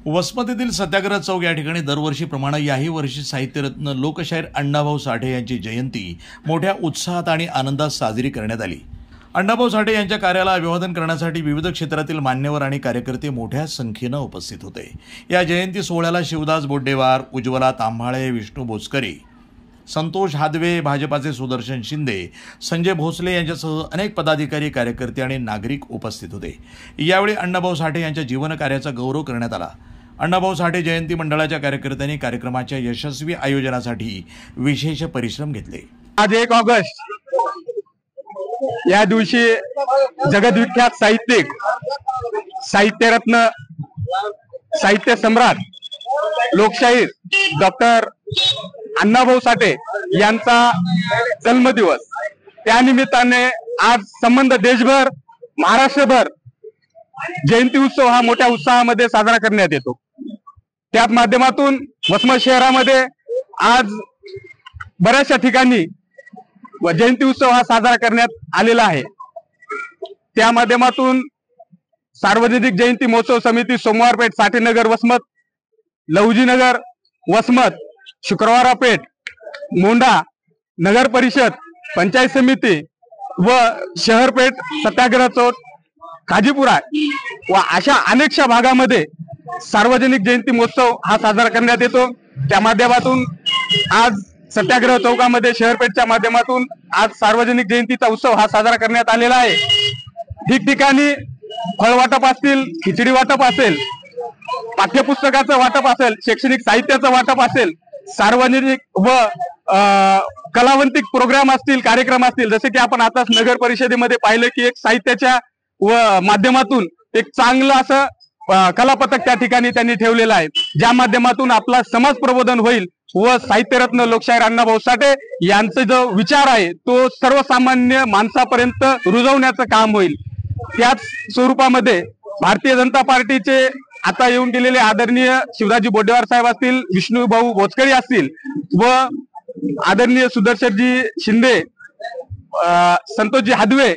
वसमत सत्याग्रह चौक या ठिकाणी दरवर्षीप्रमाणे याही वर्षी साहित्यरत्न लोकशाहीर अण्णाभाऊ साठे यांची जयंती मोठ्या उत्साहात आणि आनंदात साजरी करण्यात आली। अण्णाभाऊ साठे यांच्या कार्याला अभिवादन करण्यासाठी विविध क्षेत्रातील मान्यवर आणि कार्यकर्ते मोठ्या संख्येने उपस्थित होते। या जयंती सोहळ्याला शिवदास बोड्डेवार, उज्ज्वला तांभाळे, विष्णू बोचकरे, संतोष हादवे, भाजपाचे सुदर्शन शिंदे, संजय भोसले यांच्यासह अनेक पदाधिकारी, कार्यकर्ते आणि नागरिक उपस्थित होते। यावेळी अण्णाभाऊ साठे यांच्या जीवन कार्याचा गौरव करण्यात आला। अण्णाभाऊ साठे जयंती मंडळाच्या कार्यकर्त्यांनी कार्यक्रमाच्या यशस्वी आयोजनासाठी विशेष परिश्रम घेतले। आज 1 ऑगस्ट या दिवशी जगद्विख्यात साहित्यिक, साहित्यरत्न, साहित्य सम्राट, लोकशाहीर डॉक्टर अण्णाभाऊ साठे यांचा जन्मदिवस। त्यानिमित्ताने आज संबंध देशभर, महाराष्ट्रभर जयंती उत्सव हा मोठ्या उत्साहामध्ये साजरा करण्यात येतो। त्या माध्यमातून वसमत शहरामध्ये आज बऱ्याचशा ठिकाणी जयंती उत्सव हा साजरा करण्यात आलेला आहे। त्या माध्यमातून सार्वजनिक जयंती महोत्सव समिती, सोमवारपेठ, साठेनगर वसमत, लहुजीनगर वसमत, शुक्रवारापेठ, मोंढा, नगर परिषद, पंचायत समिती व शहरपेठ, सत्याग्रह चौक, काजीपुरा व अशा अनेकशा भागामध्ये सार्वजनिक जयंती महोत्सव हा साजरा करण्यात येतो। त्या माध्यमातून आज सत्याग्रह चौकामध्ये शहरपेठच्या माध्यमातून आज सार्वजनिक जयंतीचा उत्सव हा साजरा करण्यात आलेला आहे। ठिकठिकाणी फळ वाटप असतील, खिचडी वाटप असेल, पाठ्यपुस्तकाचं वाटप असेल, शैक्षणिक साहित्याचं वाटप असेल, सार्वजनिक व कलावंतिक प्रोग्राम असतील, कार्यक्रम असतील, जसे की आपण आताच नगर परिषदेमध्ये पाहिलं की एक साहित्याच्या व माध्यमातून एक चांगलं असं कलापथक त्या ठिकाणी त्यांनी ठेवलेलं आहे, ज्या माध्यमातून आपला समाज प्रबोधन होईल व साहित्यरत्न लोकशाहीर अण्णाभाऊ साठे यांचा जो विचार आहे तो सर्वसामान्य माणसापर्यंत रुजवण्याचं काम होईल। त्याच स्वरूपामध्ये भारतीय जनता पार्टीचे आता येऊन गेलेले आदरणीय शिवदासजी बोड्डेवार साहेब असतील, विष्णूभाऊ बोचकरे असतील व आदरणीय सुदर्शनजी शिंदे, संतोषजी हादवे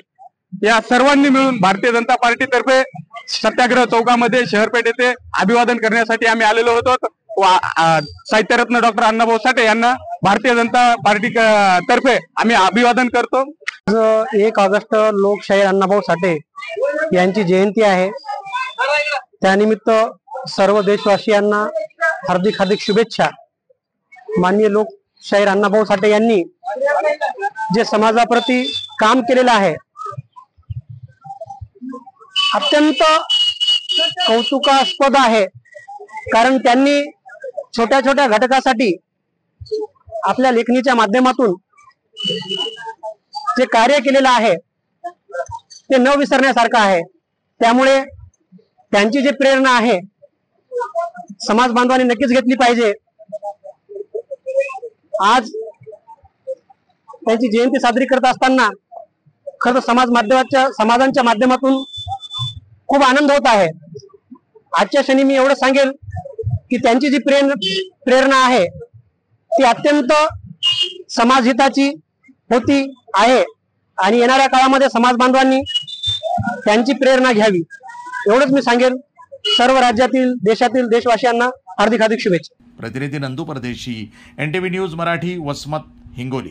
या सर्वांनी मिळून भारतीय जनता पार्टीतर्फे सत्याग्रह चौकामध्ये शहरपेठ येथे अभिवादन करण्यासाठी आम्ही आलेलो होतो। साहित्यरत्न डॉक्टर अण्णाभाऊ साठे यांना भारतीय जनता पार्टी तर्फे आम्ही अभिवादन करतो। 1 ऑगस्ट लोकशाहीर अण्णाभाऊ साठे यांची जयंती आहे। त्यानिमित्त सर्व देशवासियांना हार्दिक हार्दिक शुभेच्छा। माननीय लोकशाहीर अण्णाभाऊ साठे यांनी जे समाजाप्रती काम केलेलं आहे अत्यंत कौतुकास्पद आहे, कारण त्यांनी छोट्या छोट्या घटकासाठी आपल्या लेखणीच्या माध्यमातून जे कार्य केलेलं आहे ते न विसरण्यासारखं आहे। त्यामुळे त्यांची जी प्रेरणा आहे समाज बांधवांनी नक्कीच घेतली पाहिजे। आज त्यांची जयंती साजरी करत असताना खरं समाजांच्या माध्यमातून खूप आनंद होत आहे। आजच्या क्षणी मी एवढं सांगेल की त्यांची जी प्रेरणा आहे ती अत्यंत समाजहिताची होती आहे आणि येणाऱ्या काळामध्ये समाज बांधवांनी त्यांची प्रेरणा घ्यावी एवढंच मी सांगेल। सर्व राज्यातील, देशातील देशवासियांना हार्दिक हार्दिक शुभेच्छा। प्रतिनिधी नंदू परदेशी, NTV न्यूज मराठी, वसमत, हिंगोली।